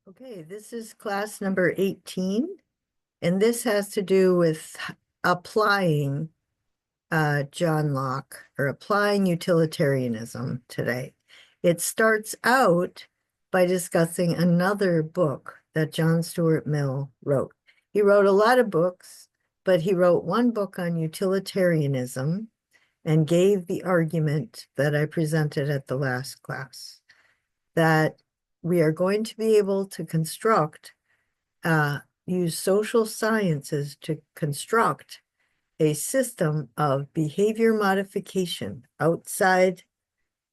Okay, this is class number 18, and this has to do with applying John Locke or applying utilitarianism today. It starts out by discussing another book that John Stuart Mill wrote. He wrote a lot of books, but he wrote one book on utilitarianism and gave the argument that I presented at the last class, that we are going to be able to use social sciences to construct a system of behavior modification outside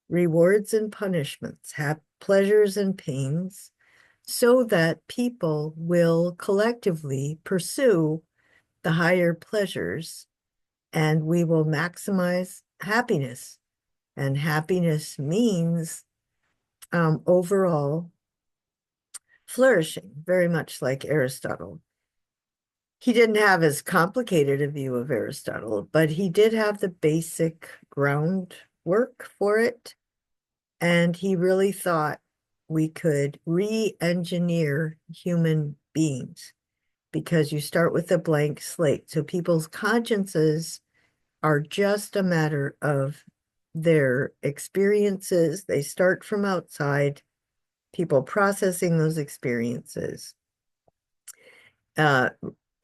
rewards and punishments, have pleasures and pains, so that people will collectively pursue the higher pleasures and we will maximize happiness. And happiness means overall flourishing, very much like Aristotle. He didn't have as complicated a view of Aristotle, but he did have the basic groundwork for it. And he really thought we could re-engineer human beings because you start with a blank slate. So people's consciences are just a matter of their experiences. They start from outside, people processing those experiences.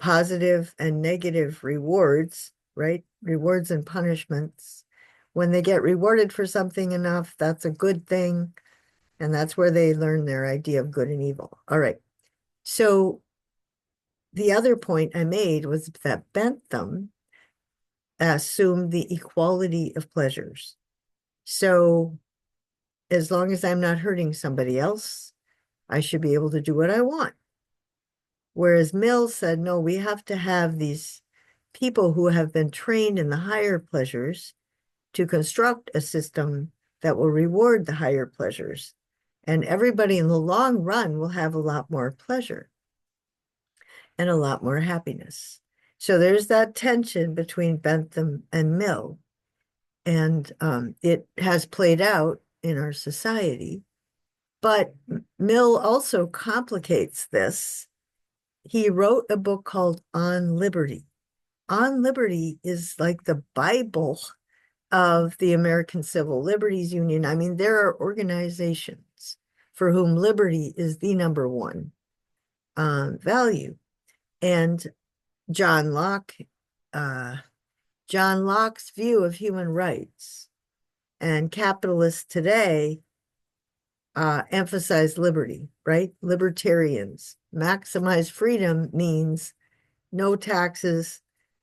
Positive and negative rewards, right? Rewards and punishments. When they get rewarded for something enough, that's a good thing. And that's where they learn their idea of good and evil. All right. So the other point I made was that Bentham assumed the equality of pleasures. So as long as I'm not hurting somebody else, I should be able to do what I want. Whereas Mill said, no, we have to have these people who have been trained in the higher pleasures to construct a system that will reward the higher pleasures. And everybody in the long run will have a lot more pleasure and a lot more happiness. So there's that tension between Bentham and Mill. And it has played out in our society. But Mill also complicates this. He wrote a book called On Liberty. On Liberty is like the Bible of the American Civil Liberties Union. I mean, there are organizations for whom liberty is the number one value. And John Locke, John Locke's view of human rights and capitalists today emphasize liberty, right? Libertarians. Maximize freedom means no taxes.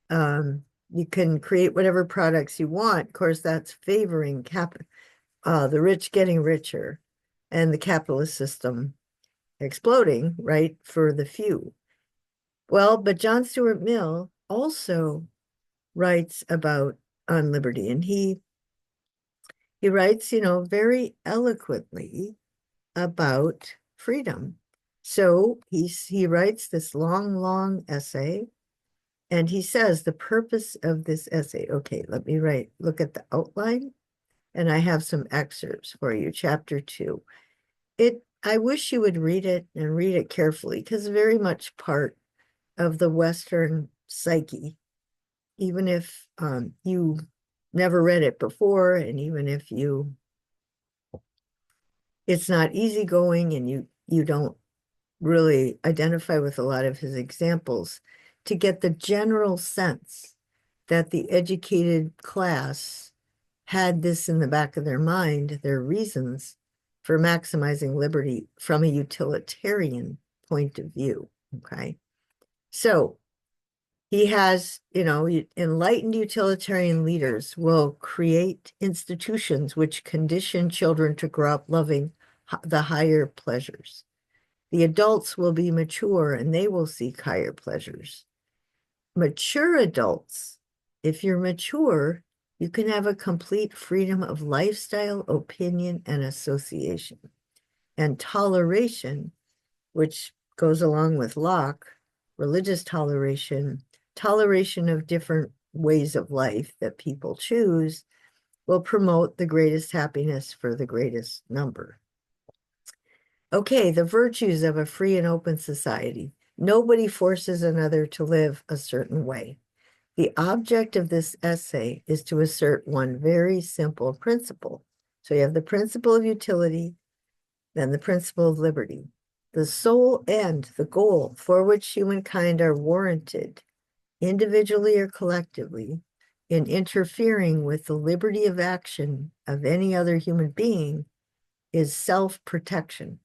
You can create whatever products you want. Of course, that's favoring the rich getting richer and the capitalist system exploding, right, for the few. Well, but John Stuart Mill also writes about on liberty, and he writes, very eloquently about freedom. So he writes this long, long essay, and he says the purpose of this essay. Okay, let me look at the outline, and I have some excerpts for you. Chapter 2. I wish you would read it and read it carefully because it's very much part of the Western psyche, even if you never read it before, and even if it's not easygoing and you don't really identify with a lot of his examples, to get the general sense that the educated class had this in the back of their mind, their reasons for maximizing liberty from a utilitarian point of view. Okay. So he has, enlightened utilitarian leaders will create institutions which condition children to grow up loving the higher pleasures. The adults will be mature and they will seek higher pleasures. Mature adults, if you're mature, you can have a complete freedom of lifestyle, opinion, and association. And toleration, which goes along with Locke, religious toleration, toleration of different ways of life that people choose, will promote the greatest happiness for the greatest number. Okay, the virtues of a free and open society. Nobody forces another to live a certain way. The object of this essay is to assert one very simple principle. So you have the principle of utility, then the principle of liberty. The sole end, the goal for which humankind are warranted, individually or collectively, in interfering with the liberty of action of any other human being is self-protection,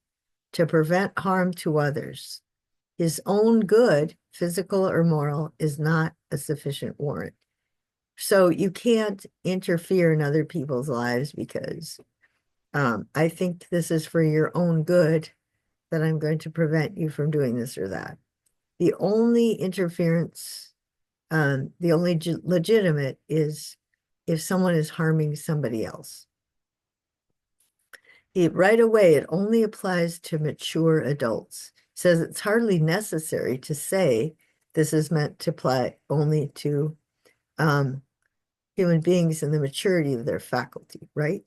to prevent harm to others. His own good, physical or moral, is not a sufficient warrant. So you can't interfere in other people's lives because I think this is for your own good that I'm going to prevent you from doing this or that. The only interference, the only legitimate is if someone is harming somebody else. Right away, it only applies to mature adults. It says it's hardly necessary to say this is meant to apply only to um, human beings in the maturity of their faculty, right?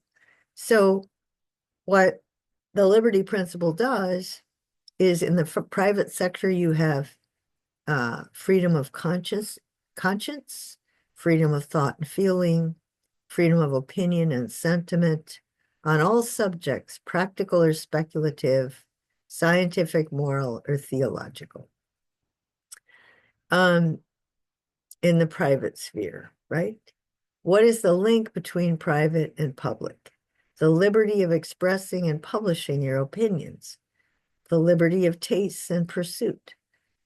So what the liberty principle does is in the private sector, you have freedom of conscience, freedom of thought and feeling, freedom of opinion and sentiment on all subjects, practical or speculative, scientific, moral, or theological. Um, in the private sphere, right? What is the link between private and public? The liberty of expressing and publishing your opinions, the liberty of tastes and pursuit,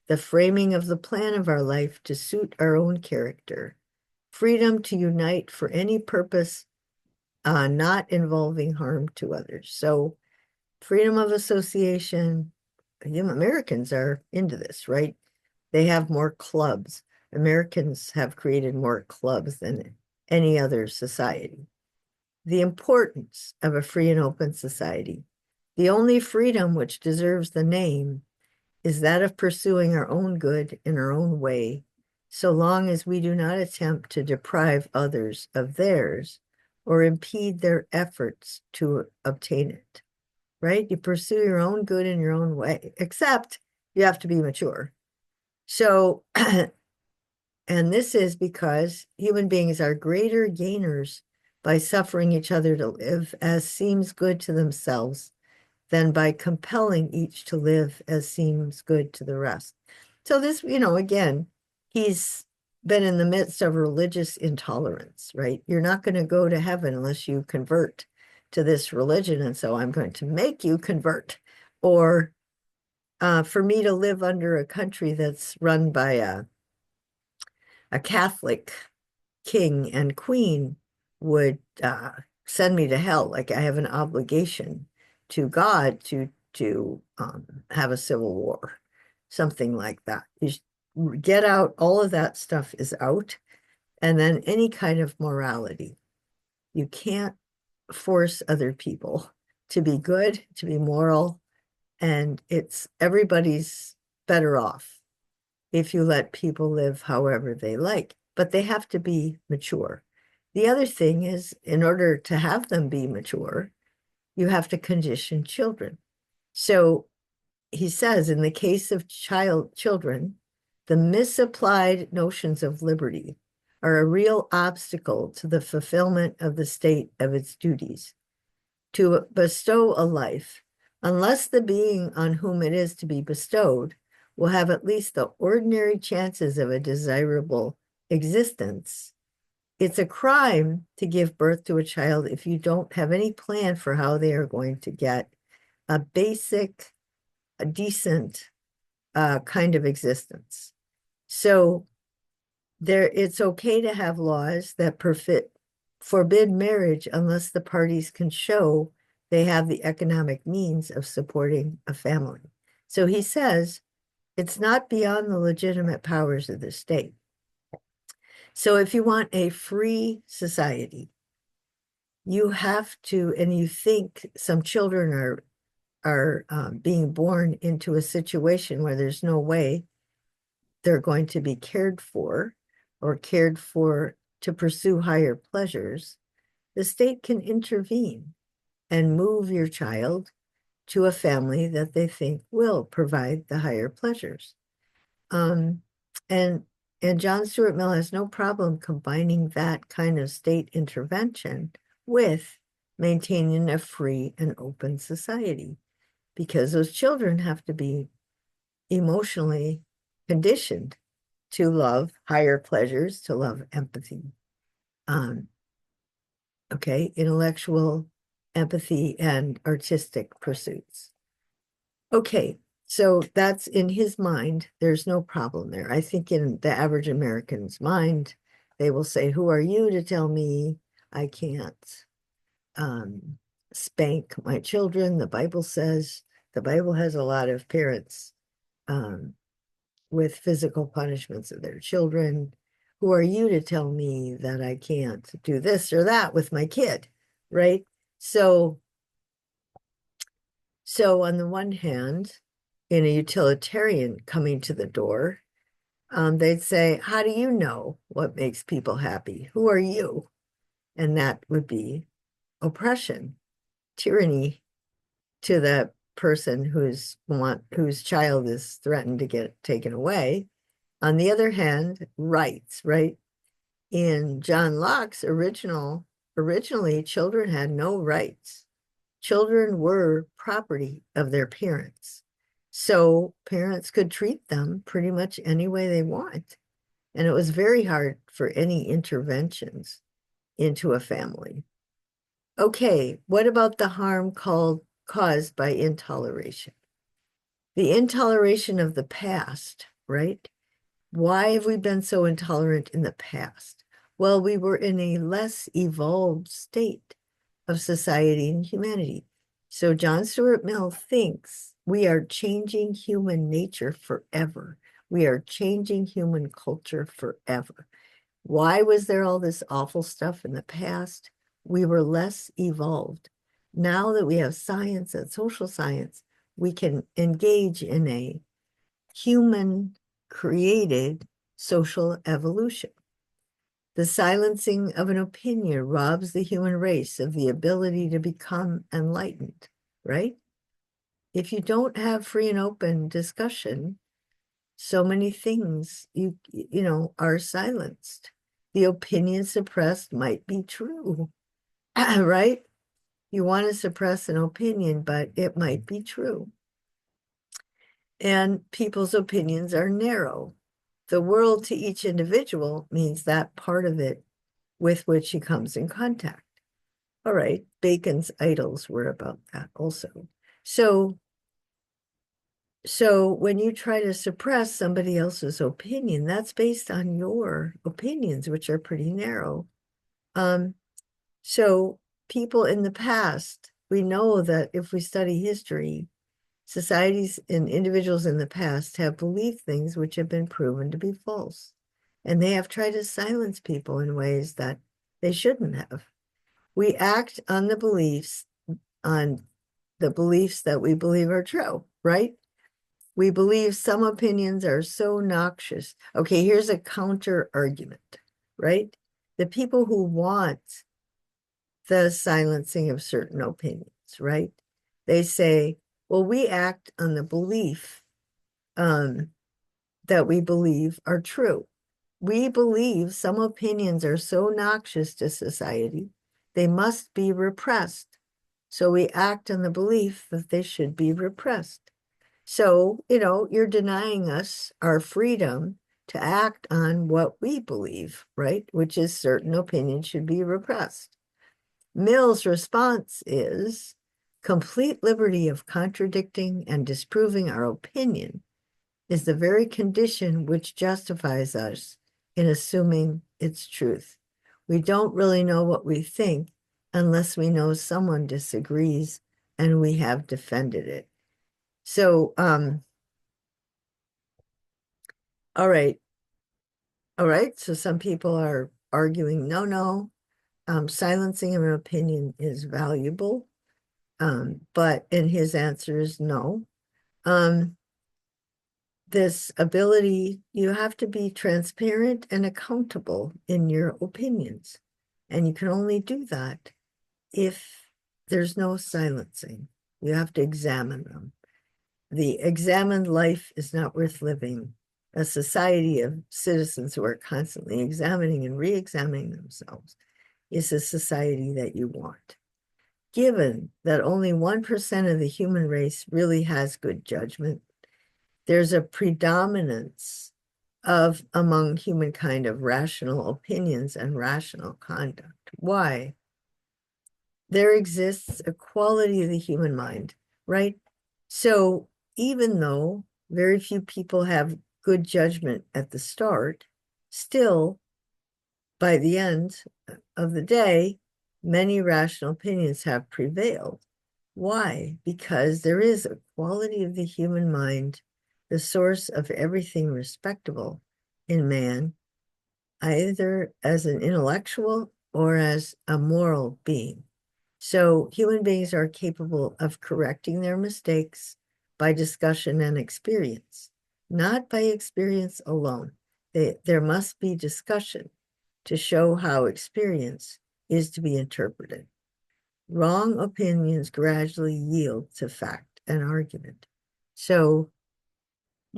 the framing of the plan of our life to suit our own character, freedom to unite for any purpose not involving harm to others. So freedom of association, Americans are into this, right? They have more clubs. Americans have created more clubs than any other society. The importance of a free and open society. The only freedom which deserves the name is that of pursuing our own good in our own way, so long as we do not attempt to deprive others of theirs or impede their efforts to obtain it, right? You pursue your own good in your own way, except you have to be mature. So, and this is because human beings are greater gainers by suffering each other to live as seems good to themselves than by compelling each to live as seems good to the rest. So this, again, he's been in the midst of religious intolerance, right? You're not going to go to heaven unless you convert to this religion. And so I'm going to make you convert. Or for me to live under a country that's run by a Catholic king and queen would send me to hell. Like I have an obligation to God to have a civil war, something like that. You get out, all of that stuff is out, and then any kind of morality. You can't force other people to be good, to be moral, and it's everybody's better off if you let people live however they like, but they have to be mature. The other thing is, in order to have them be mature, you have to condition children. So he says, in the case of children, the misapplied notions of liberty are a real obstacle to the fulfillment of the state of its duties. To bestow a life, unless the being on whom it is to be bestowed will have at least the ordinary chances of a desirable existence. It's a crime to give birth to a child if you don't have any plan for how they are going to get a basic, a decent kind of existence. So it's okay to have laws that forbid marriage unless the parties can show they have the economic means of supporting a family. So he says it's not beyond the legitimate powers of the state. So if you want a free society, you have to, and you think some children are being born into a situation where there's no way they're going to be cared for or cared for to pursue higher pleasures, the state can intervene and move your child to a family that they think will provide the higher pleasures. Um, and John Stuart Mill has no problem combining that kind of state intervention with maintaining a free and open society, because those children have to be emotionally conditioned to love higher pleasures, to love empathy, um, okay, intellectual empathy and artistic pursuits. Okay, so that's in his mind. There's no problem there. I think in the average American's mind, they will say, who are you to tell me I can't um, spank my children? The Bible says, the Bible has a lot of parents um, with physical punishments of their children. Who are you to tell me that I can't do this or that with my kid, right? So on the one hand, in a utilitarian coming to the door, they'd say, how do you know what makes people happy? Who are you? And that would be oppression, tyranny to the person whose child is threatened to get taken away. On the other hand, rights, right? In John Locke's originally, children had no rights. Children were property of their parents. So parents could treat them pretty much any way they want. And it was very hard for any interventions into a family. Okay, what about the harm caused by intoleration? The intoleration of the past, right? Why have we been so intolerant in the past? Well, we were in a less evolved state of society and humanity. So John Stuart Mill thinks we are changing human nature forever. We are changing human culture forever. Why was there all this awful stuff in the past? We were less evolved. Now that we have science and social science, we can engage in a human created social evolution. The silencing of an opinion robs the human race of the ability to become enlightened, right? If you don't have free and open discussion, so many things you know are silenced. The opinion suppressed might be true, right? You want to suppress an opinion, but it might be true. And people's opinions are narrow. The world to each individual means that part of it with which he comes in contact. All right, Bacon's idols were about that also. So when you try to suppress somebody else's opinion, that's based on your opinions, which are pretty narrow. So people in the past, we know that if we study history, societies and individuals in the past have believed things which have been proven to be false. And they have tried to silence people in ways that they shouldn't have. We act on the beliefs that we believe are true, right? We believe some opinions are so noxious. Okay, here's a counter argument, right? The people who want the silencing of certain opinions, right? They say, well, we act on the belief that we believe are true. We believe some opinions are so noxious to society, they must be repressed. So we act on the belief that they should be repressed. So, you're denying us our freedom to act on what we believe, right? Which is certain opinions should be repressed. Mill's response is complete liberty of contradicting and disproving our opinion is the very condition which justifies us in assuming its truth. We don't really know what we think unless we know someone disagrees and we have defended it. So, all right. All right. So some people are arguing, no, silencing of an opinion is valuable. And his answer is no. This ability, you have to be transparent and accountable in your opinions. And you can only do that if there's no silencing. You have to examine them. The examined life is not worth living. A society of citizens who are constantly examining and re-examining themselves is a society that you want. Given that only 1% of the human race really has good judgment, there's a predominance of among humankind of rational opinions and rational conduct. Why? There exists a quality of the human mind, right? So even though very few people have good judgment at the start, still by the end of the day, many rational opinions have prevailed. Why? Because there is a quality of the human mind, the source of everything respectable in man, either as an intellectual or as a moral being. So human beings are capable of correcting their mistakes by discussion and experience, not by experience alone. There must be discussion to show how experience is to be interpreted. Wrong opinions gradually yield to fact and argument. So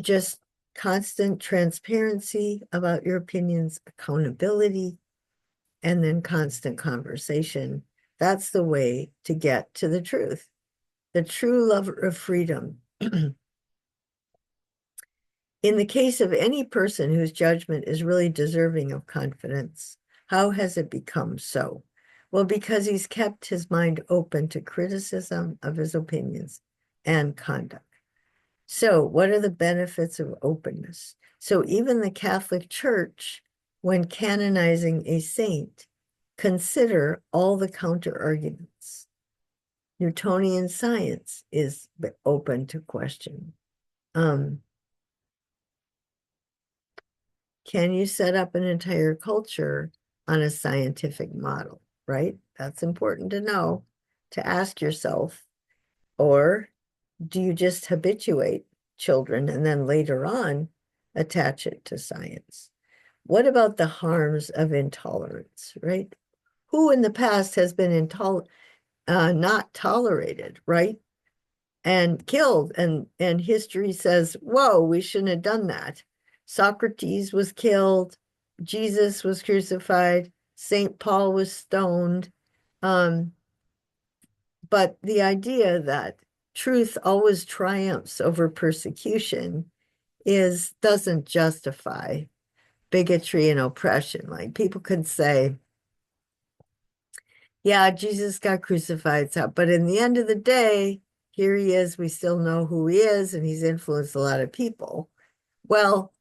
just constant transparency about your opinions, accountability, and then constant conversation. That's the way to get to the truth. The true lover of freedom. In the case of any person whose judgment is really deserving of confidence, how has it become so? Well, because he's kept his mind open to criticism of his opinions and conduct. So, what are the benefits of openness? So, even the Catholic Church, when canonizing a saint, consider all the counter arguments. Newtonian science is open to question. Can you set up an entire culture on a scientific model, right? That's important to know, to ask yourself. Or do you just habituate children and then later on attach it to science? What about the harms of intolerance, right? Who in the past has been not tolerated, right? And killed, and history says, whoa, we shouldn't have done that. Socrates was killed, Jesus was crucified, St. Paul was stoned. But the idea that truth always triumphs over persecution doesn't justify bigotry and oppression. Like people could say, yeah, Jesus got crucified, but in the end of the day, here he is. We still know who he is, and he's influenced a lot of people. Well,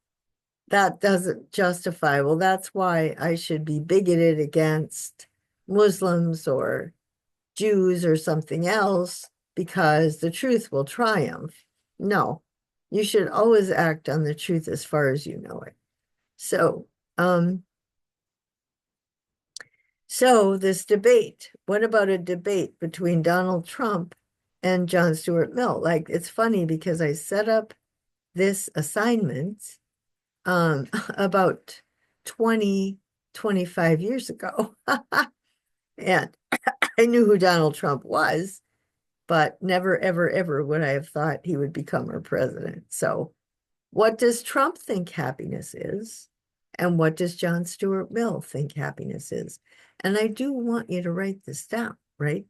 that doesn't justify, well, that's why I should be bigoted against Muslims or Jews or something else, because the truth will triumph. No, you should always act on the truth as far as you know it. So this debate, what about a debate between Donald Trump and John Stuart Mill? Like, it's funny because I set up this assignment about 20, 25 years ago. And I knew who Donald Trump was, but never, ever, ever would I have thought he would become our president. So what does Trump think happiness is? And what does John Stuart Mill think happiness is? And I do want you to write this down, right?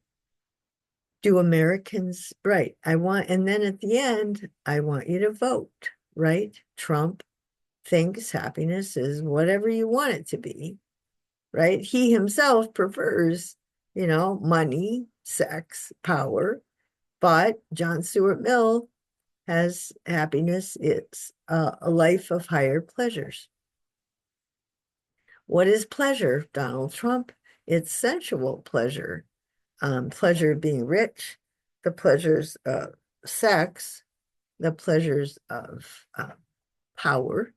Do Americans, right? And then at the end, I want you to vote, right? Trump thinks happiness is whatever you want it to be, right? He himself prefers, money, sex, power, but John Stuart Mill has happiness. It's a life of higher pleasures. What is pleasure, Donald Trump? It's sensual pleasure, pleasure of being rich, the pleasures of sex, the pleasures of power.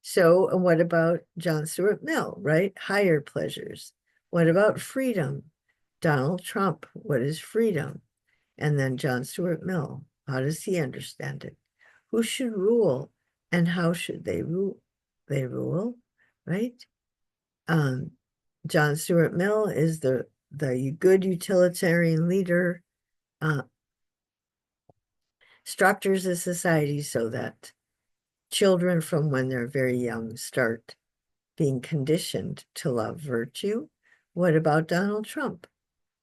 So, what about John Stuart Mill, right? Higher pleasures. What about freedom? Donald Trump, what is freedom? And then John Stuart Mill, how does he understand it? Who should rule and how should they rule? They rule, right? John Stuart Mill is the good utilitarian leader. structures a society so that children from when they're very young start being conditioned to love virtue. What about Donald Trump?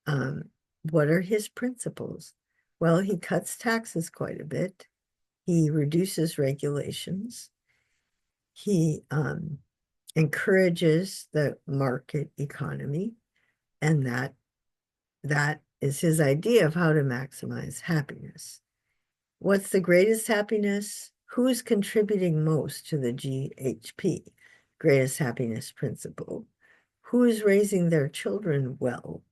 What are his principles? Well, he cuts taxes quite a bit. He reduces regulations. He encourages the market economy, and that is his idea of how to maximize happiness. What's the greatest happiness? Who's contributing most to the GHP, greatest happiness principle? Who is raising their children well?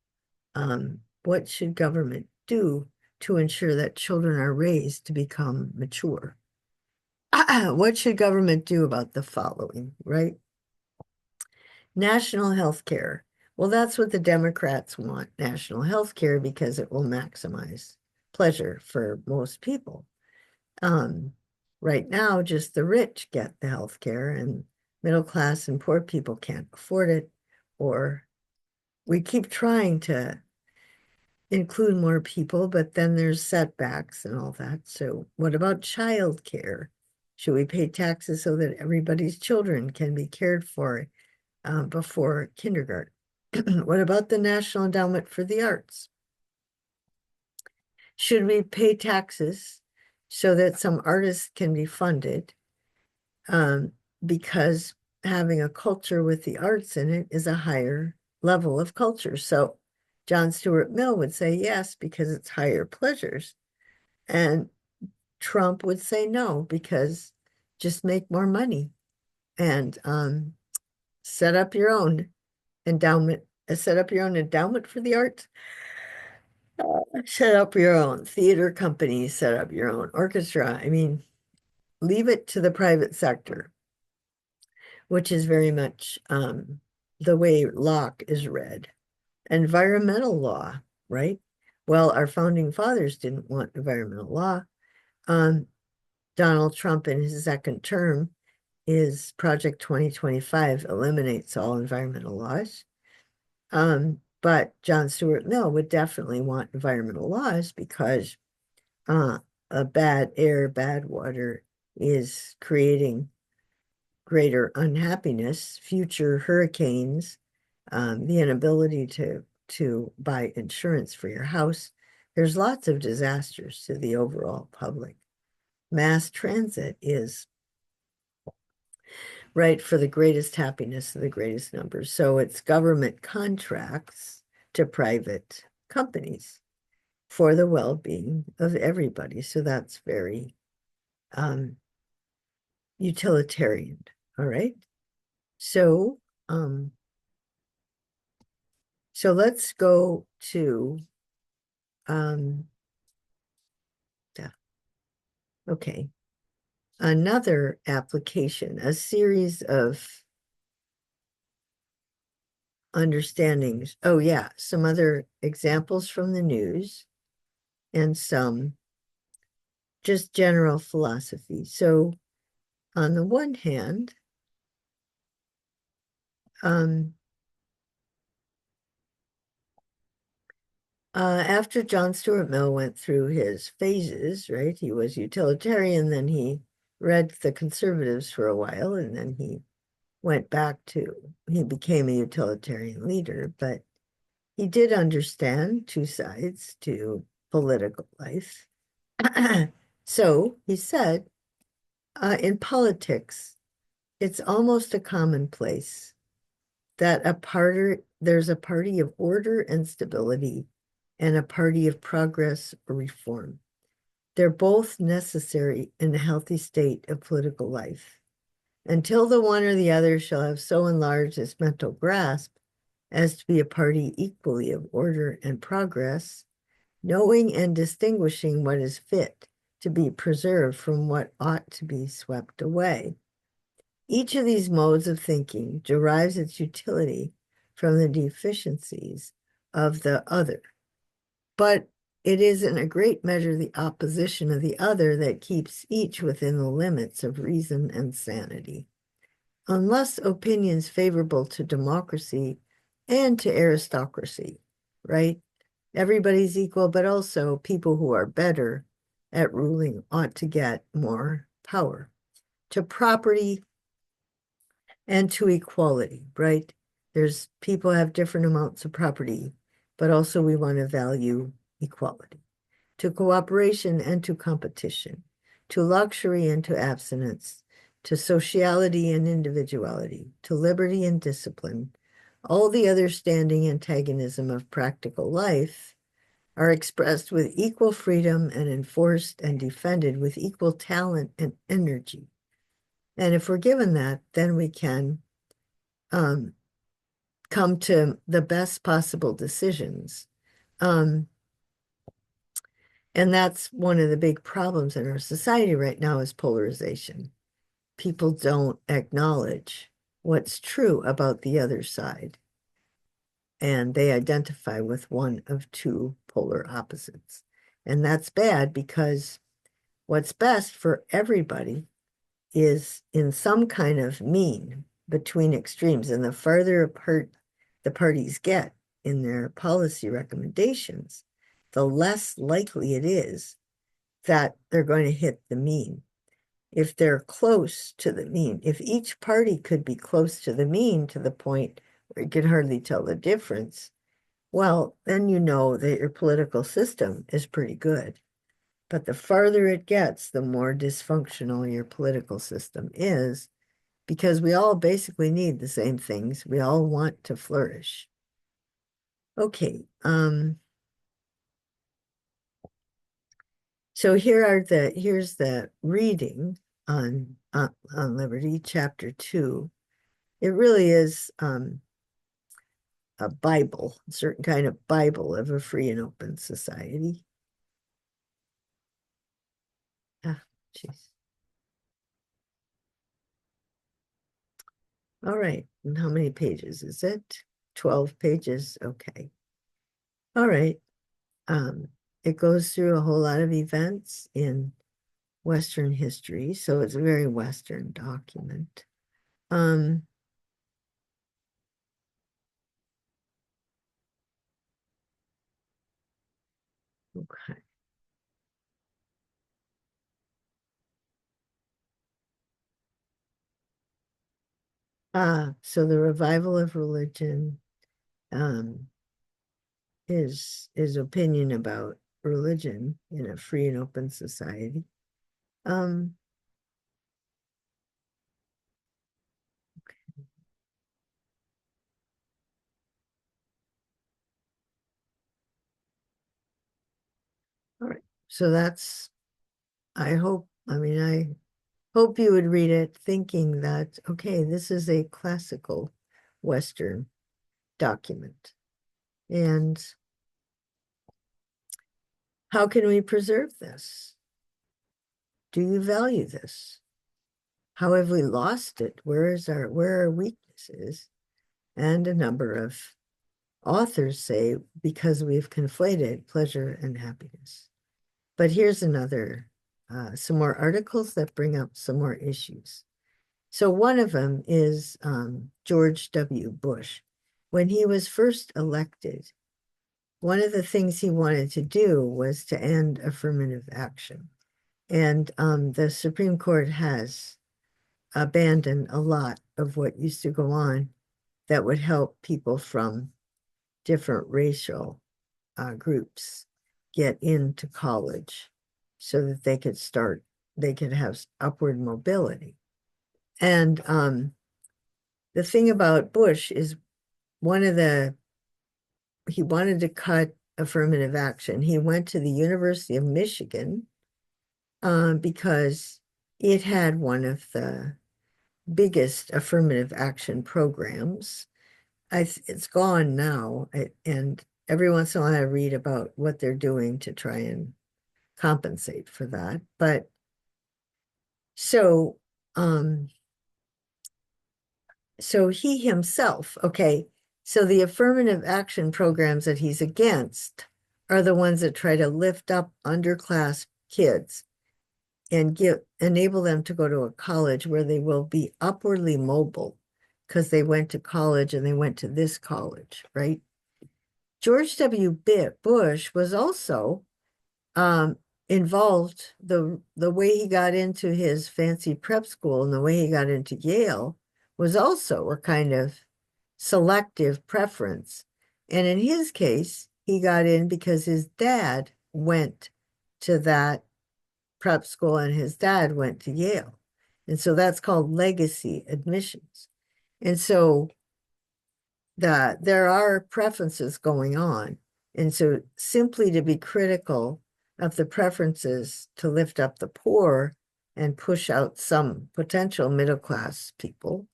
What should government do to ensure that children are raised to become mature? What should government do about the following, right? National health care. Well, that's what the Democrats want, national health care, because it will maximize pleasure for most people. Right now, just the rich get the health care, and middle class and poor people can't afford it, or we keep trying to include more people, but then there's setbacks and all that. So what about child care? Should we pay taxes so that everybody's children can be cared for before kindergarten? What about the National Endowment for the Arts? Should we pay taxes so that some artists can be funded? Because having a culture with the arts in it is a higher level of culture. So John Stuart Mill would say yes, because it's higher pleasures. And Trump would say no, because just make more money and set up your own endowment, set up your own endowment for the arts, set up your own theater company, set up your own orchestra. I mean, leave it to the private sector, which is very much the way Locke is read. Environmental law, right? Well, our founding fathers didn't want environmental law. Donald Trump in his second term is Project 2025 eliminates all environmental laws. But John Stuart Mill would definitely want environmental laws because a bad air, bad water is creating greater unhappiness, future hurricanes, the inability to buy insurance for your house. There's lots of disasters to the overall public. Mass transit is right for the greatest happiness of the greatest numbers. So it's government contracts to private companies for the well-being of everybody. So that's very utilitarian. All right. So so let's go to yeah, okay. Another application, a series of understandings. Oh yeah, some other examples from the news and some just general philosophy. So on the one hand, after John Stuart Mill went through his phases, right? He was utilitarian, then he read the conservatives for a while, and then he went back to, he became a utilitarian leader, but he did understand two sides to political life. So he said, in politics, it's almost a commonplace that there's a party of order and stability and a party of progress or reform. They're both necessary in a healthy state of political life. Until the one or the other shall have so enlarged its mental grasp as to be a party equally of order and progress, knowing and distinguishing what is fit to be preserved from what ought to be swept away. Each of these modes of thinking derives its utility from the deficiencies of the other, but it is in a great measure the opposition of the other that keeps each within the limits of reason and sanity. Unless opinions favorable to democracy and to aristocracy, right? Everybody's equal, but also people who are better at ruling ought to get more power, to property and to equality, right? There's people have different amounts of property, but also we want to value equality, to cooperation and to competition, to luxury and to abstinence, to sociality and individuality, to liberty and discipline. All the other standing antagonism of practical life are expressed with equal freedom and enforced and defended with equal talent and energy. And if we're given that, then we can um, come to the best possible decisions. Um, and that's one of the big problems in our society right now is polarization. People don't acknowledge what's true about the other side, and they identify with one of two polar opposites. And that's bad because what's best for everybody is in some kind of mean between extremes. And the farther apart the parties get in their policy recommendations, the less likely it is that they're going to hit the mean. If they're close to the mean, if each party could be close to the mean to the point where you can hardly tell the difference, well, then you know that your political system is pretty good. But the farther it gets, the more dysfunctional your political system is, because we all basically need the same things. We all want to flourish. Okay, so here's the reading on liberty, chapter 2. It really is a Bible, a certain kind of Bible of a free and open society. Ah, jeez. All right, and how many pages is it? 12 pages, okay. All right. It goes through a whole lot of events in Western history, so it's a very Western document. Um, okay. So the revival of religion, um, his opinion about religion in a free and open society. Um, all right. So that's, I hope you would read it thinking that, okay, this is a classical Western document. And how can we preserve this? Do you value this? How have we lost it? Where are our weaknesses? And a number of authors say because we've conflated pleasure and happiness. But here's some more articles that bring up some more issues. So one of them is George W. Bush. When he was first elected, one of the things he wanted to do was to end affirmative action. And the Supreme Court has abandoned a lot of what used to go on that would help people from different racial groups get into college so that they could have upward mobility. And the thing about Bush is he wanted to cut affirmative action. He went to the University of Michigan because it had one of the biggest affirmative action programs. It's gone now, and every once in a while I read about what they're doing to try and compensate for that. But so, um, so he himself, okay, so the affirmative action programs that he's against are the ones that try to lift up underclass kids and enable them to go to a college where they will be upwardly mobile because they went to college and they went to this college, right? George W. Bush was also um, involved the way he got into his fancy prep school and the way he got into Yale was also a kind of selective preference. And in his case, he got in because his dad went to that prep school and his dad went to Yale. And so that's called legacy admissions. And so there are preferences going on. And so simply to be critical of the preferences to lift up the poor and push out some potential middle class people,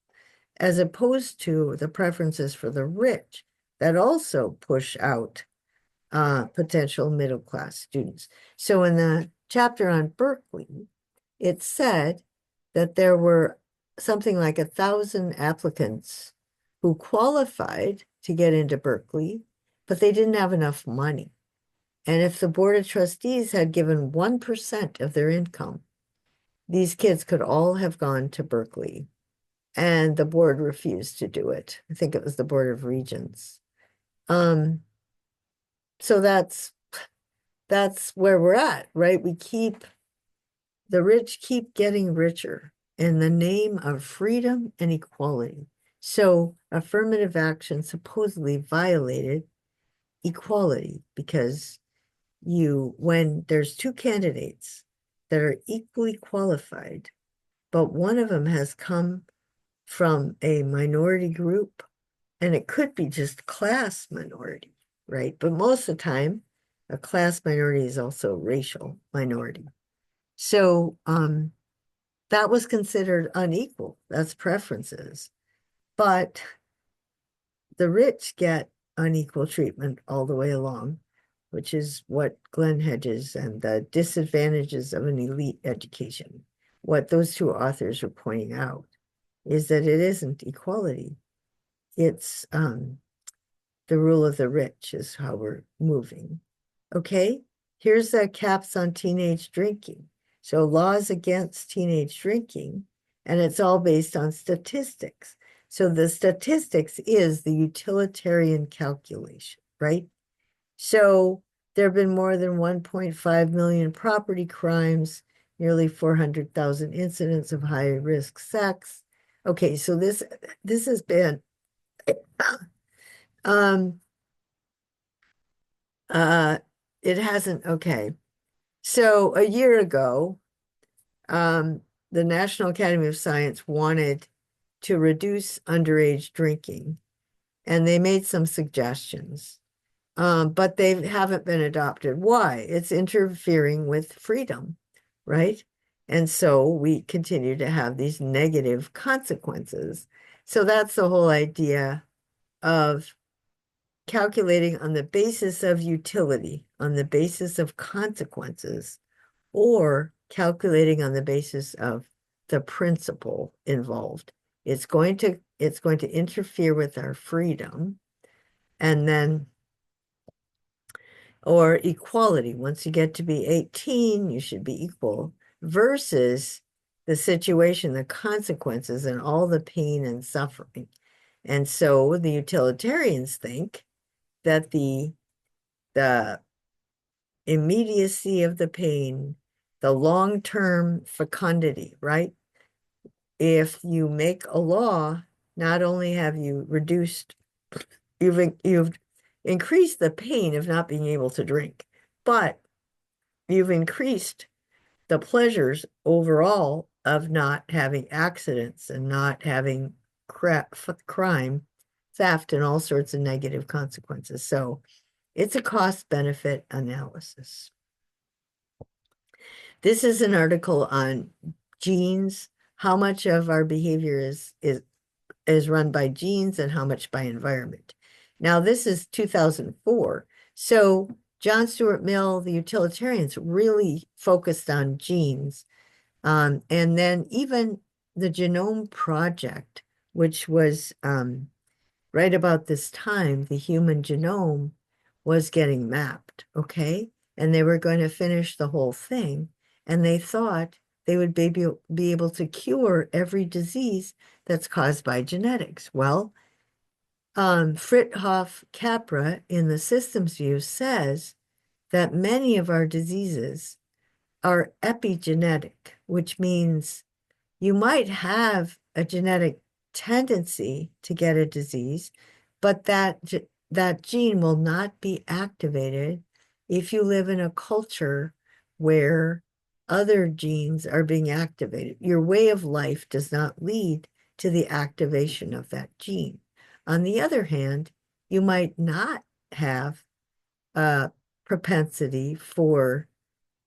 as opposed to the preferences for the rich that also push out potential middle class students. So in the chapter on Berkeley, it said that there were something like 1,000 applicants who qualified to get into Berkeley, but they didn't have enough money. And if the Board of Trustees had given 1% of their income, these kids could all have gone to Berkeley. And the board refused to do it. I think it was the Board of Regents. So that's where we're at, right? The rich keep getting richer in the name of freedom and equality. So affirmative action supposedly violated equality because when there's two candidates that are equally qualified, but one of them has come from a minority group, and it could be just class minority, right? But most of the time, a class minority is also racial minority. So that was considered unequal. That's preferences. But the rich get unequal treatment all the way along, which is what Glenn Hedges and the disadvantages of an elite education, what those two authors are pointing out is that it isn't equality. It's the rule of the rich is how we're moving. Okay, here's the caps on teenage drinking. So laws against teenage drinking, and it's all based on statistics. So the statistics is the utilitarian calculation, right? So there have been more than 1.5 million property crimes, nearly 400,000 incidents of high risk sex. Okay, so this has been um it hasn't, okay. So a year ago, the National Academy of Science wanted to reduce underage drinking, and they made some suggestions, but they haven't been adopted. Why? It's interfering with freedom, right? And so we continue to have these negative consequences. So that's the whole idea of calculating on the basis of utility, on the basis of consequences, or calculating on the basis of the principle involved. It's going to interfere with our freedom, and then or equality. Once you get to be 18, you should be equal, versus the situation, the consequences, and all the pain and suffering. And so the utilitarians think that the immediacy of the pain, the long-term fecundity, right? If you make a law, not only have you reduced, you've increased the pain of not being able to drink, but you've increased the pleasures overall of not having accidents and not having crime, theft, and all sorts of negative consequences. So it's a cost-benefit analysis. This is an article on genes, how much of our behavior is run by genes and how much by environment. Now, this is 2004. So John Stuart Mill, the utilitarians, really focused on genes. And then even the Genome Project, which was right about this time, the human genome was getting mapped, okay? And they were going to finish the whole thing. And they thought they would be able to cure every disease that's caused by genetics. Well, Fritjof Capra in the systems view says that many of our diseases are epigenetic, which means you might have a genetic tendency to get a disease, but that gene will not be activated if you live in a culture where other genes are being activated. Your way of life does not lead to the activation of that gene. On the other hand, you might not have a propensity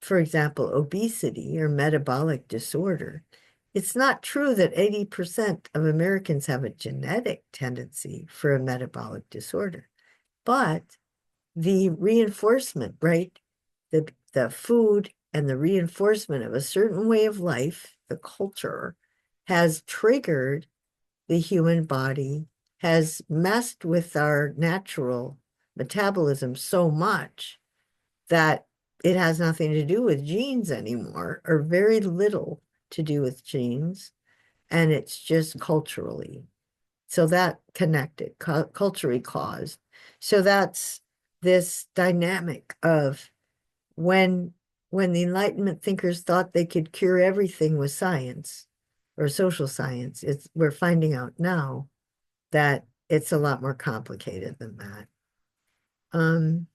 for example, obesity or metabolic disorder. It's not true that 80% of Americans have a genetic tendency for a metabolic disorder, but the reinforcement, right? The food and the reinforcement of a certain way of life, the culture, has triggered the human body, has messed with our natural metabolism so much that it has nothing to do with genes anymore, or very little to do with genes, and it's just culturally. So that connected, culturally caused. So that's this dynamic of when when the Enlightenment thinkers thought they could cure everything with science or social science, we're finding out now that it's a lot more complicated than that. Um,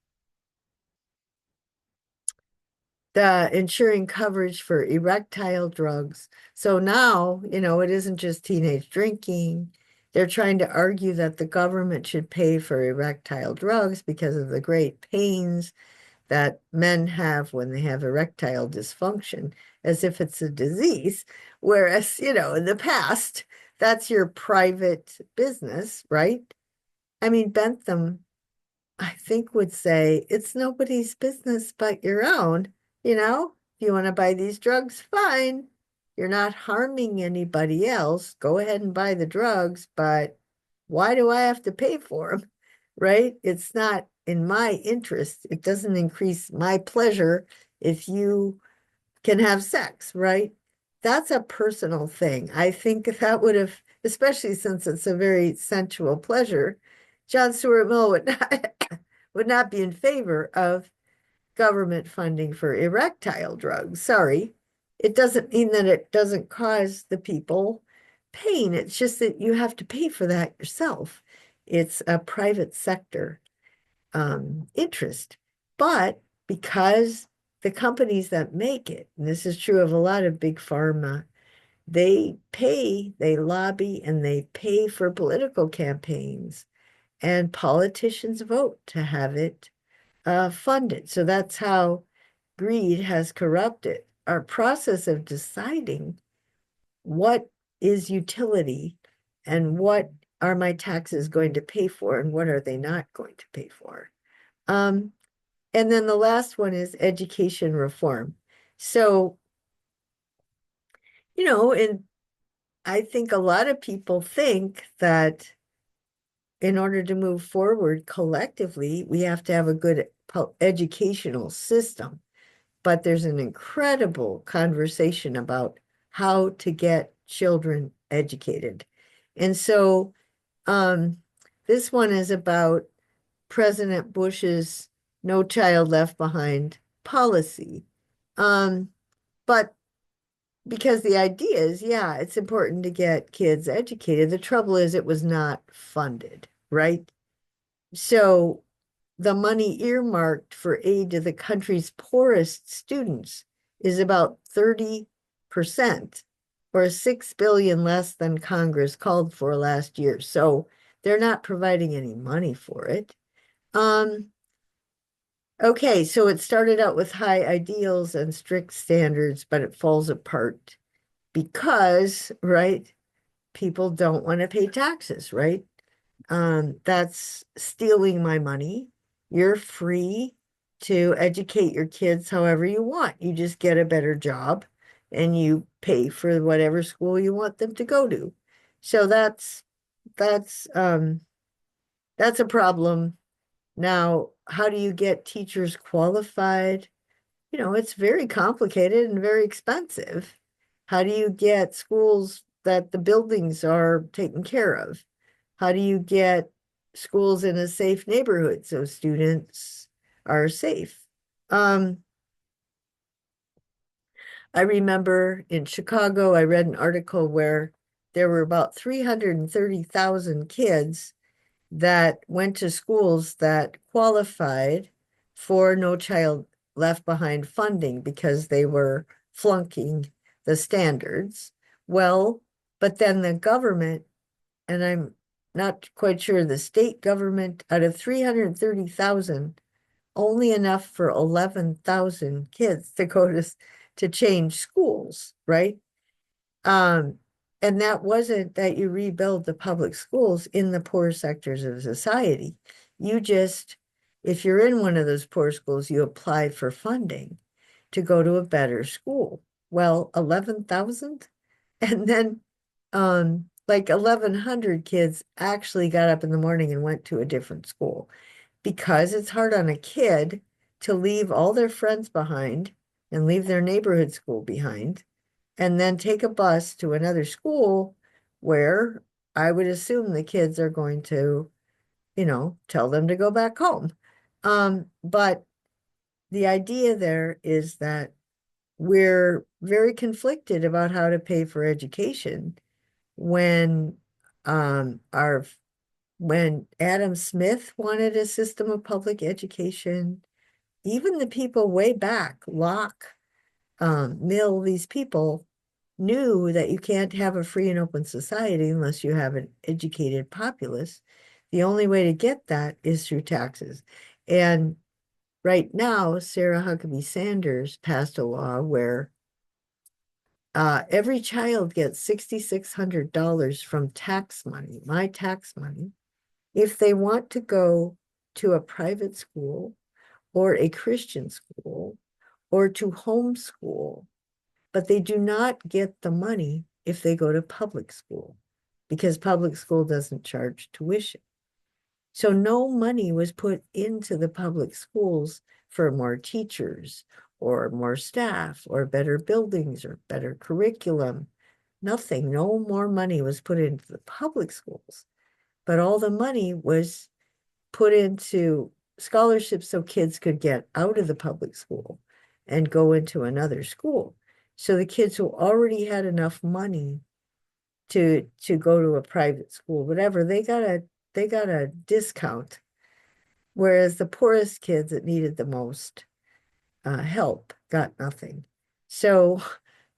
the ensuring coverage for erectile drugs. So now, it isn't just teenage drinking. They're trying to argue that the government should pay for erectile drugs because of the great pains that men have when they have erectile dysfunction, as if it's a disease. Whereas, in the past, that's your private business, right? I mean, Bentham, I think, would say it's nobody's business but your own. If you want to buy these drugs, fine. You're not harming anybody else. Go ahead and buy the drugs, but why do I have to pay for them? Right? It's not in my interest. It doesn't increase my pleasure if you can have sex, right? That's a personal thing. I think that would have, especially since it's a very sensual pleasure, John Stuart Mill would not would not be in favor of government funding for erectile drugs. Sorry. It doesn't mean that it doesn't cause the people pain. It's just that you have to pay for that yourself. It's a private sector interest. But because the companies that make it, and this is true of a lot of big pharma, they lobby, and they pay for political campaigns, and politicians vote to have it funded. So that's how greed has corrupted our process of deciding what is utility and what are my taxes going to pay for and what are they not going to pay for. Um, and then the last one is education reform. So, and I think a lot of people think that in order to move forward collectively, we have to have a good educational system. But there's an incredible conversation about how to get children educated. And so um, this one is about President Bush's No Child Left Behind policy. Um, but because the idea is, yeah, it's important to get kids educated. The trouble is it was not funded, right? So the money earmarked for aid to the country's poorest students is about 30%, or 6 billion less than Congress called for last year. So they're not providing any money for it. Um, okay, so it started out with high ideals and strict standards, but it falls apart because, right, people don't want to pay taxes, right? That's stealing my money. You're free to educate your kids however you want. You just get a better job and you pay for whatever school you want them to go to. So that's um that's a problem. Now, how do you get teachers qualified? It's very complicated and very expensive. How do you get schools that the buildings are taken care of? How do you get schools in a safe neighborhood so students are safe? Um, I remember in Chicago, I read an article where there were about 330,000 kids that went to schools that qualified for No Child Left Behind funding because they were flunking the standards. Well, but then the government, and I'm not quite sure the state government, out of 330,000, only enough for 11,000 kids to go to change schools, right? Um, and that wasn't that you rebuild the public schools in the poor sectors of society. You just, if you're in one of those poor schools, you apply for funding to go to a better school. Well, 11,000? And then like 1,100 kids actually got up in the morning and went to a different school because it's hard on a kid to leave all their friends behind and leave their neighborhood school behind and then take a bus to another school where I would assume the kids are going to, tell them to go back home. But the idea there is that we're very conflicted about how to pay for education when our when Adam Smith wanted a system of public education, even the people way back, Locke, Mill, these people knew that you can't have a free and open society unless you have an educated populace. The only way to get that is through taxes. And right now, Sarah Huckabee Sanders passed a law where every child gets $6,600 from tax money, my tax money, if they want to go to a private school or a Christian school or to homeschool, but they do not get the money if they go to public school because public school doesn't charge tuition. So no money was put into the public schools for more teachers or more staff or better buildings or better curriculum. Nothing, no more money was put into the public schools, but all the money was put into scholarships so kids could get out of the public school and go into another school. So the kids who already had enough money to go to a private school, whatever, they got a discount. Whereas the poorest kids that needed the most help got nothing. So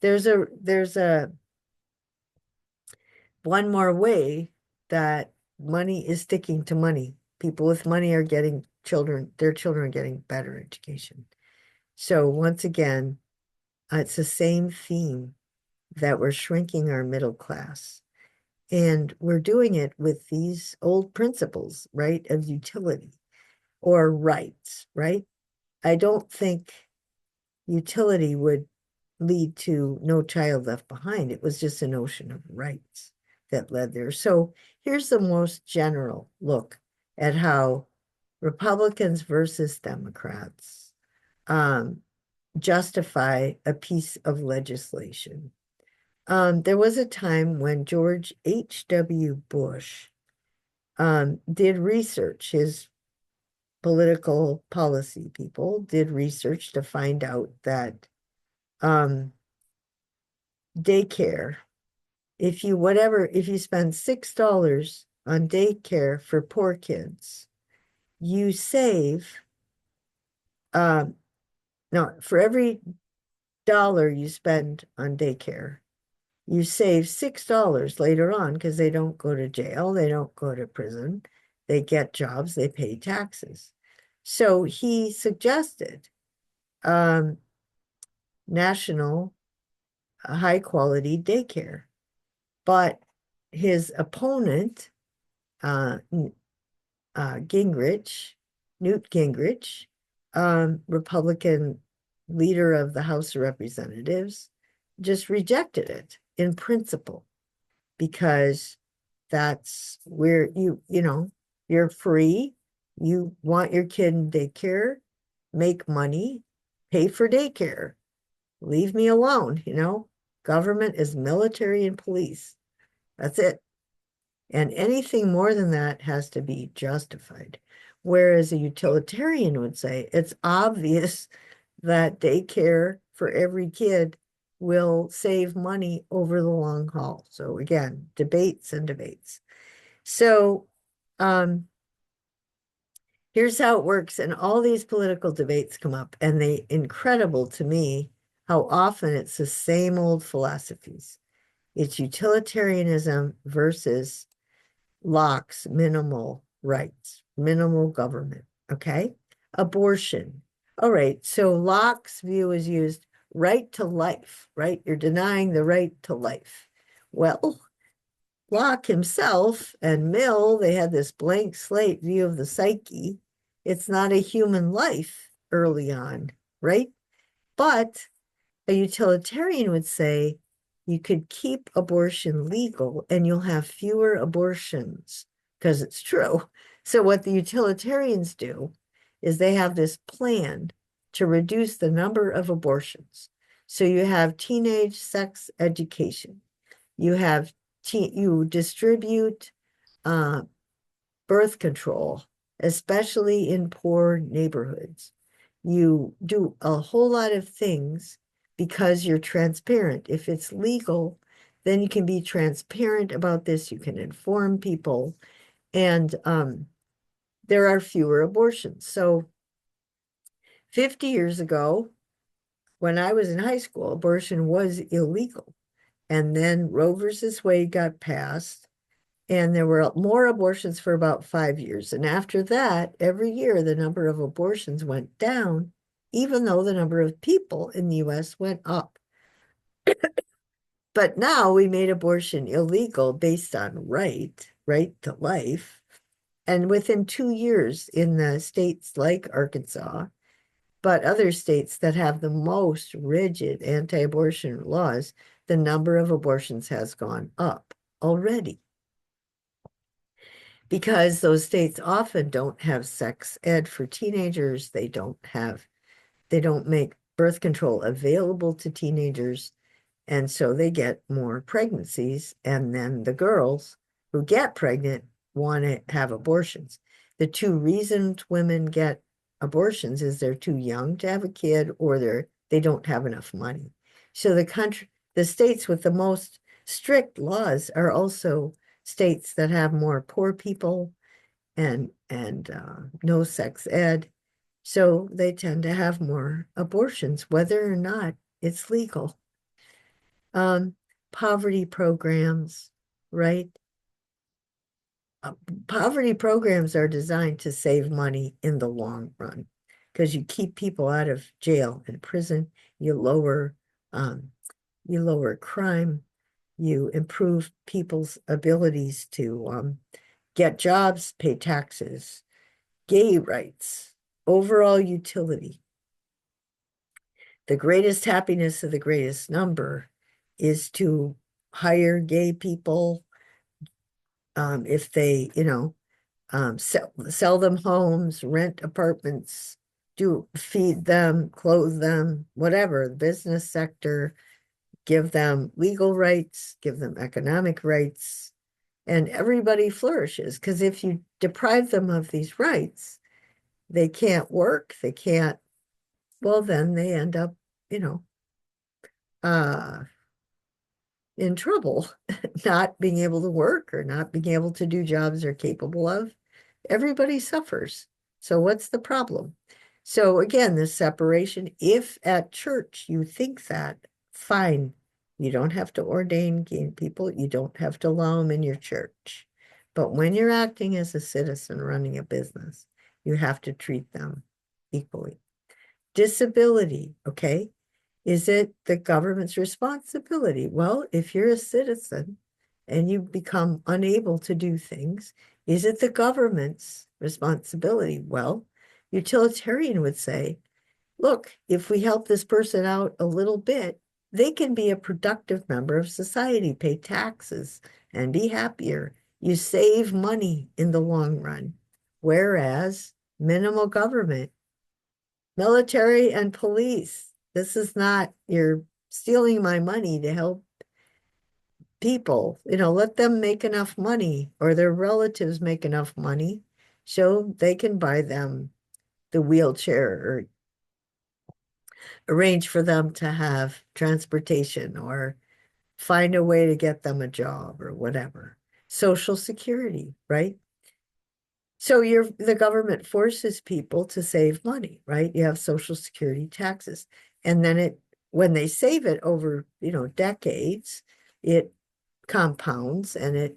there's a one more way that money is sticking to money. People with money are getting their children are getting better education. So once again, it's the same theme that we're shrinking our middle class. And we're doing it with these old principles, right, of utility or rights, right? I don't think utility would lead to No Child Left Behind. It was just a notion of rights that led there. So here's the most general look at how Republicans versus Democrats justify a piece of legislation. There was a time when George H.W. Bush did research. His political policy people did research to find out that daycare, if you spend $6 on daycare for poor kids, you save, no, for every dollar you spend on daycare, you save $6 later on because they don't go to jail, they don't go to prison, they get jobs, they pay taxes. So he suggested national high quality daycare. But his opponent, uh, Gingrich, Newt Gingrich, Republican leader of the House of Representatives, just rejected it in principle because that's where you're free. You want your kid in daycare, make money, pay for daycare. Leave me alone, Government is military and police. That's it. And anything more than that has to be justified. Whereas a utilitarian would say it's obvious that daycare for every kid will save money over the long haul. So again, debates and debates. So here's how it works. And all these political debates come up, and they incredible to me how often it's the same old philosophies. It's utilitarianism versus Locke's minimal rights, minimal government. Okay. Abortion. All right. So Locke's view is used right to life, right? You're denying the right to life. Well, Locke himself and Mill, they had this blank slate view of the psyche. It's not a human life early on, right? But a utilitarian would say you could keep abortion legal and you'll have fewer abortions because it's true. So what the utilitarians do is they have this plan to reduce the number of abortions. So you have teenage sex education. You distribute uh, birth control, especially in poor neighborhoods. You do a whole lot of things because you're transparent. If it's legal, then you can be transparent about this. You can inform people, and there are fewer abortions. So 50 years ago, when I was in high school, abortion was illegal. And then Roe versus Wade got passed, and there were more abortions for about 5 years. And after that, every year the number of abortions went down, even though the number of people in the US went up. But now we made abortion illegal based on right to life. And within 2 years in the states like Arkansas, but other states that have the most rigid anti-abortion laws, the number of abortions has gone up already, because those states often don't have sex ed for teenagers. They don't make birth control available to teenagers. And so they get more pregnancies. And then the girls who get pregnant want to have abortions. The two reasons women get abortions is they're too young to have a kid, or they don't have enough money. So the states with the most strict laws are also states that have more poor people and no sex ed. So they tend to have more abortions, whether or not it's legal. Um, Poverty programs, right? Poverty programs are designed to save money in the long run because you keep people out of jail and prison, you lower um, you lower crime, you improve people's abilities to get jobs, pay taxes, gay rights, overall utility. The greatest happiness of the greatest number is to hire gay people, if they, sell them homes, rent apartments, feed them, clothe them, whatever, the business sector, give them legal rights, give them economic rights, and everybody flourishes. Because if you deprive them of these rights, they can't work, they can't, well, then they end up, you know, uh, in trouble, not being able to work or not being able to do jobs they're capable of. Everybody suffers. So what's the problem? So again, the separation, if at church you think that, fine. You don't have to ordain gay people. You don't have to allow them in your church. But when you're acting as a citizen running a business, you have to treat them equally. Disability, okay? Is it the government's responsibility? Well, if you're a citizen and you become unable to do things, is it the government's responsibility? Well, utilitarian would say, look, if we help this person out a little bit, they can be a productive member of society, pay taxes, and be happier. You save money in the long run. Whereas minimal government, military and police, this is not, you're stealing my money to help people. Let them make enough money, or their relatives make enough money so they can buy them the wheelchair, or arrange for them to have transportation or find a way to get them a job or whatever. Social Security, right? So the government forces people to save money, right? You have Social Security taxes. And then when they save it over, decades, it compounds and it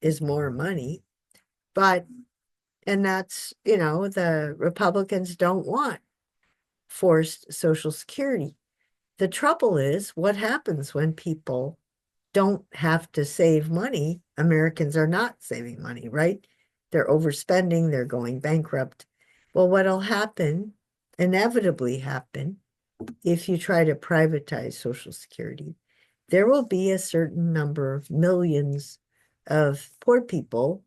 is more money. But, and that's, the Republicans don't want forced Social Security. The trouble is, what happens when people don't have to save money? Americans are not saving money, right? They're overspending, they're going bankrupt. Well, what'll happen, inevitably happen, if you try to privatize Social Security, there will be a certain number of millions of poor people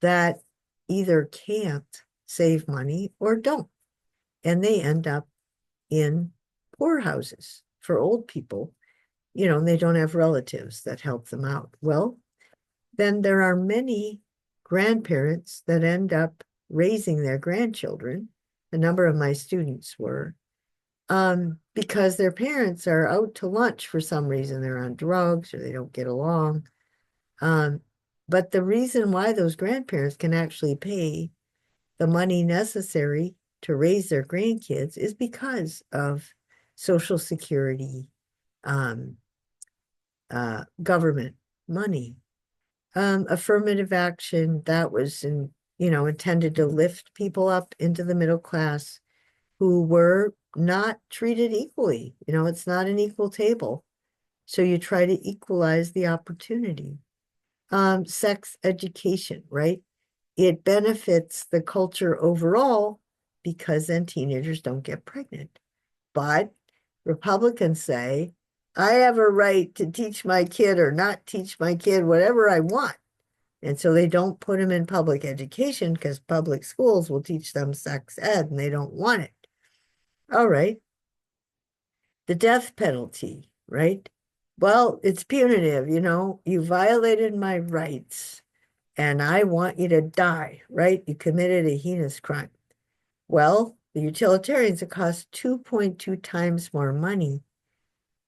that either can't save money or don't. And they end up in poorhouses for old people, and they don't have relatives that help them out. Well, then there are many grandparents that end up raising their grandchildren. A number of my students were, because their parents are out to lunch for some reason. They're on drugs or they don't get along. Um, but the reason why those grandparents can actually pay the money necessary to raise their grandkids is because of Social Security, um, government money. Affirmative action that was intended to lift people up into the middle class who were not treated equally. It's not an equal table. So you try to equalize the opportunity. Sex education, right? It benefits the culture overall because then teenagers don't get pregnant. But Republicans say, I have a right to teach my kid or not teach my kid whatever I want. And so they don't put them in public education because public schools will teach them sex ed and they don't want it. All right. The death penalty, right? Well, it's punitive, you violated my rights and I want you to die, right? You committed a heinous crime. Well, the utilitarians, it costs 2.2 times more money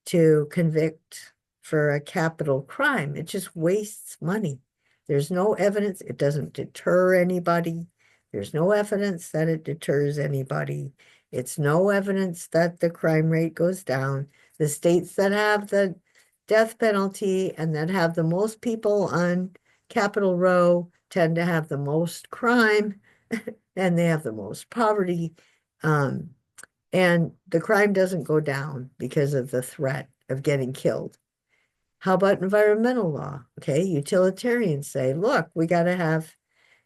to convict for a capital crime. It just wastes money. There's no evidence. It doesn't deter anybody. There's no evidence that it deters anybody. It's no evidence that the crime rate goes down. The states that have the death penalty and that have the most people on Capitol Row tend to have the most crime and they have the most poverty. And the crime doesn't go down because of the threat of getting killed. How about environmental law? Okay, utilitarians say, look, we got to have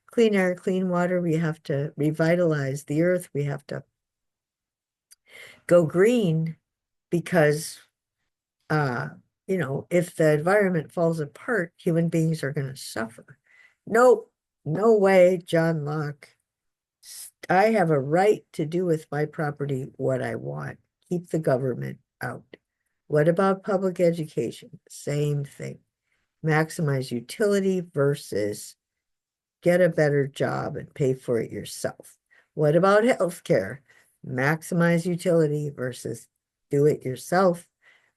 clean air, clean water. We have to revitalize the earth. We have to go green because, if the environment falls apart, human beings are going to suffer. Nope, no way, John Locke. I have a right to do with my property what I want. Keep the government out. What about public education? Same thing. Maximize utility versus get a better job and pay for it yourself. What about healthcare? Maximize utility versus do it yourself.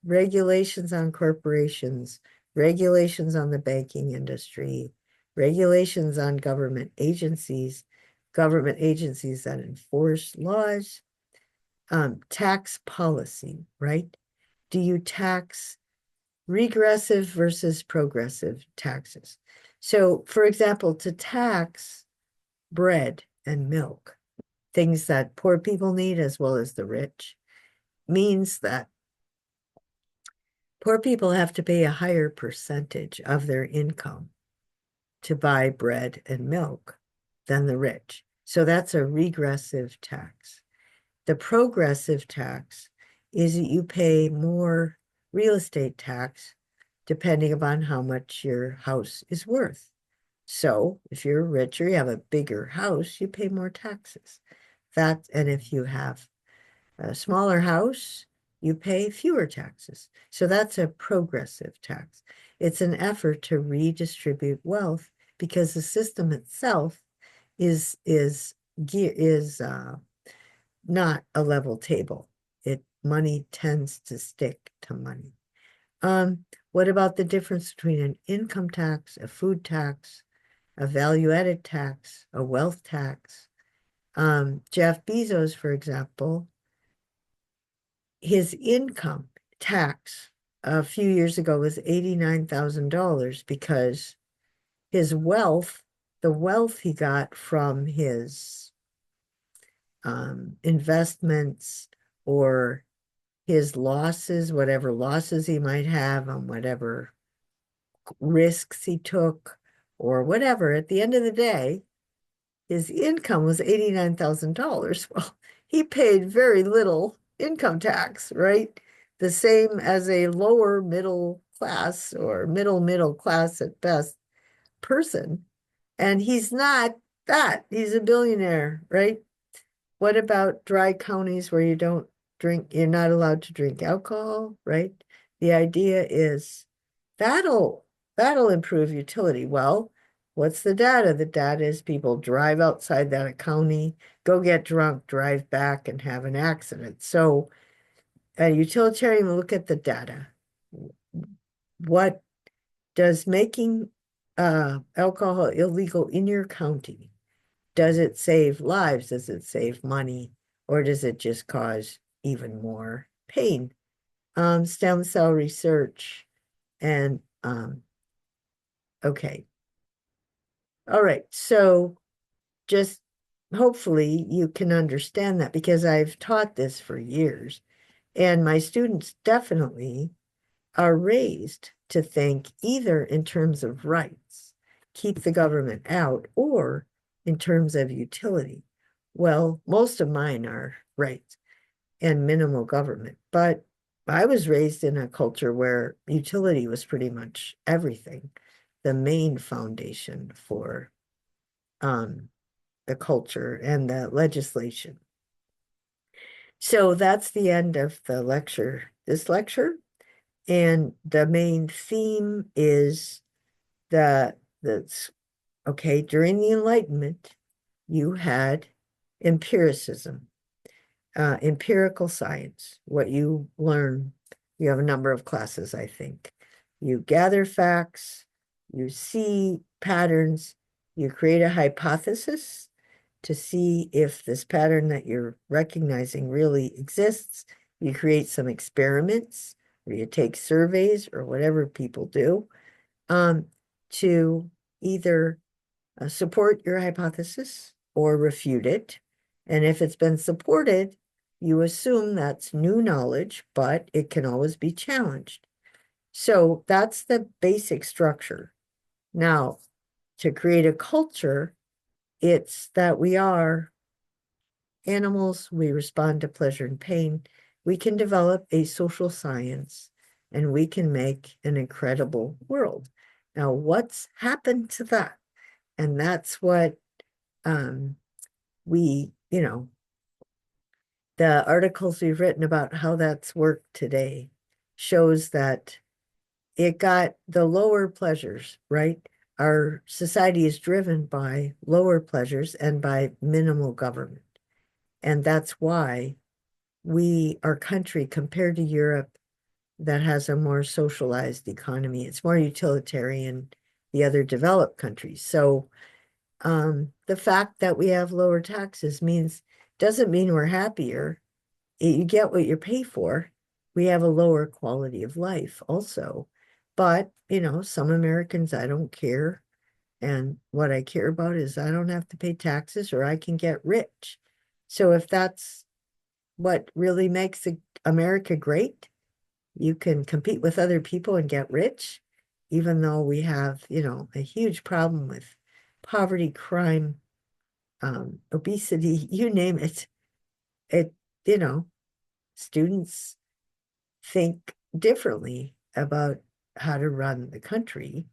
Regulations on corporations, regulations on the banking industry, regulations on government agencies that enforce laws, tax policy, right? Do you tax regressive versus progressive taxes? So, for example, to tax bread and milk, things that poor people need as well as the rich, means that poor people have to pay a higher percentage of their income to buy bread and milk than the rich. So that's a regressive tax. The progressive tax is that you pay more real estate tax depending upon how much your house is worth. So if you're richer, you have a bigger house, you pay more taxes. And if you have a smaller house, you pay fewer taxes. So that's a progressive tax. It's an effort to redistribute wealth because the system itself is not a level table. money tends to stick to money. What about the difference between an income tax, a food tax, a value-added tax, a wealth tax? Jeff Bezos, for example, his income tax a few years ago was $89,000 because his wealth, the wealth he got from his investments or his losses, whatever losses he might have on whatever risks he took or whatever, at the end of the day, his income was $89,000. Well, he paid very little income tax, right? The same as a lower middle class or middle class at best person. And he's not that. He's a billionaire, right? What about dry counties where you don't drink, you're not allowed to drink alcohol, right? The idea is that'll that'll improve utility. Well, what's the data? The data is people drive outside that county, go get drunk, drive back and have an accident. So a utilitarian will look at the data. What does making alcohol illegal in your county, does it save lives? Does it save money? Or does it just cause even more pain? Stem cell research and okay. All right. So just hopefully you can understand that because I've taught this for years and my students definitely are raised to think either in terms of rights, keep the government out, or in terms of utility. Well, most of mine are rights and minimal government, but I was raised in a culture where utility was pretty much everything, the main foundation for the culture and the legislation. So that's the end of the lecture, this lecture. And the main theme is that's okay, during the Enlightenment, you had empiricism, empirical science, what you learn. You have a number of classes, I think. You gather facts, you see patterns, you create a hypothesis to see if this pattern that you're recognizing really exists. You create some experiments, or you take surveys or whatever people do to either support your hypothesis or refute it. And if it's been supported, you assume that's new knowledge, but it can always be challenged. So that's the basic structure. Now, to create a culture, it's that we are animals, we respond to pleasure and pain. We can develop a social science and we can make an incredible world. Now, what's happened to that? And that's what we, the articles we've written about how that's worked today shows that it got the lower pleasures, right? Our society is driven by lower pleasures and by minimal government. And that's why our country compared to Europe that has a more socialized economy, it's more utilitarian, the other developed countries. So the fact that we have lower taxes doesn't mean we're happier. You get what you pay for. We have a lower quality of life also. But, some Americans, I don't care. And what I care about is I don't have to pay taxes or I can get rich. So if that's what really makes America great, you can compete with other people and get rich, even though we have, a huge problem with poverty, crime, obesity, you name it. It, students think differently about how to run the country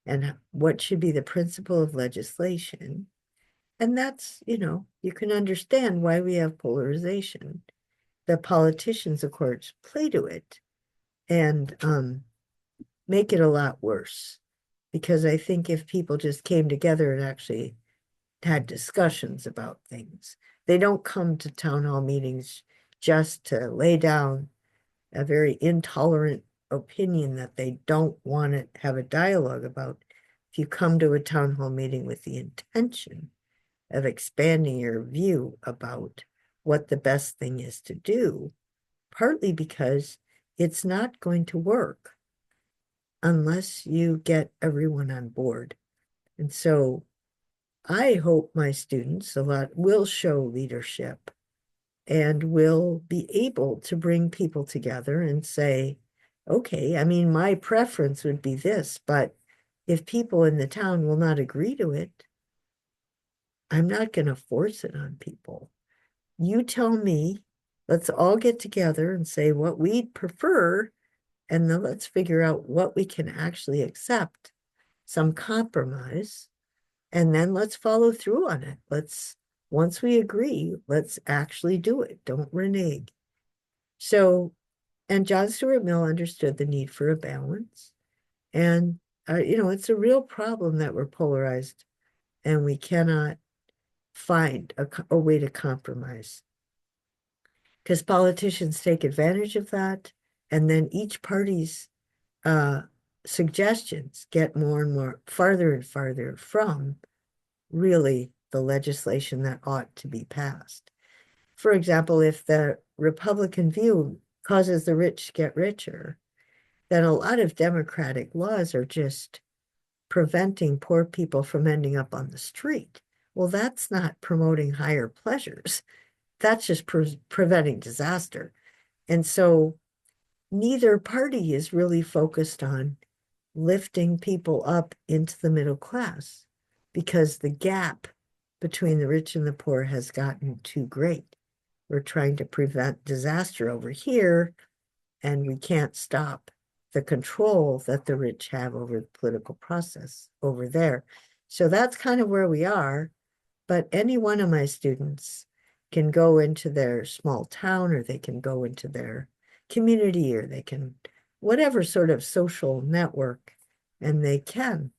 and what should be the principle of legislation. And that's, you can understand why we have polarization. The politicians, of course, play to it and make it a lot worse. Because I think if people just came together and actually had discussions about things, they don't come to town hall meetings just to lay down a very intolerant opinion that they don't want to have a dialogue about. If you come to a town hall meeting with the intention of expanding your view about what the best thing is to do, partly because it's not going to work unless you get everyone on board. And so I hope my students a lot will show leadership and will be able to bring people together and say, okay, I mean, my preference would be this, but if people in the town will not agree to it, I'm not going to force it on people. You tell me, let's all get together and say what we'd prefer, and then let's figure out what we can actually accept, some compromise, and then let's follow through on it. Once we agree, let's actually do it. Don't renege. So, and John Stuart Mill understood the need for a balance. And, it's a real problem that we're polarized and we cannot find a way to compromise because politicians take advantage of that. And then each party's uh, suggestions get more and more farther and farther from really the legislation that ought to be passed. For example, if the Republican view causes the rich to get richer, then a lot of Democratic laws are just preventing poor people from ending up on the street. Well, that's not promoting higher pleasures. That's just preventing disaster. And so neither party is really focused on lifting people up into the middle class because the gap between the rich and the poor has gotten too great. We're trying to prevent disaster over here, and we can't stop the control that the rich have over the political process over there. So that's kind of where we are. But any one of my students can go into their small town, or they can go into their community, or they can, whatever sort of social network, and they can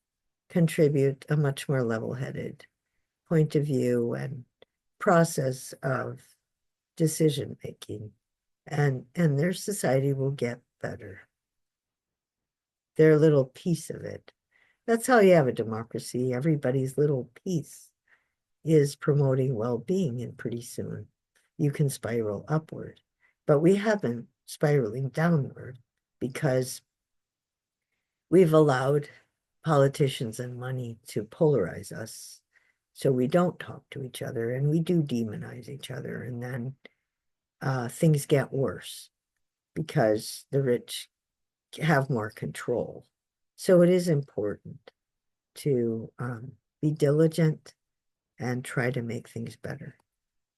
contribute a much more level-headed point of view and process of decision making, and their society will get better. Their little piece of it. That's how you have a democracy. Everybody's little piece is promoting well-being, and pretty soon you can spiral upward. But we haven't spiraling downward because we've allowed politicians and money to polarize us. So we don't talk to each other and we do demonize each other. And then things get worse because the rich have more control. So it is important to be diligent and try to make things better.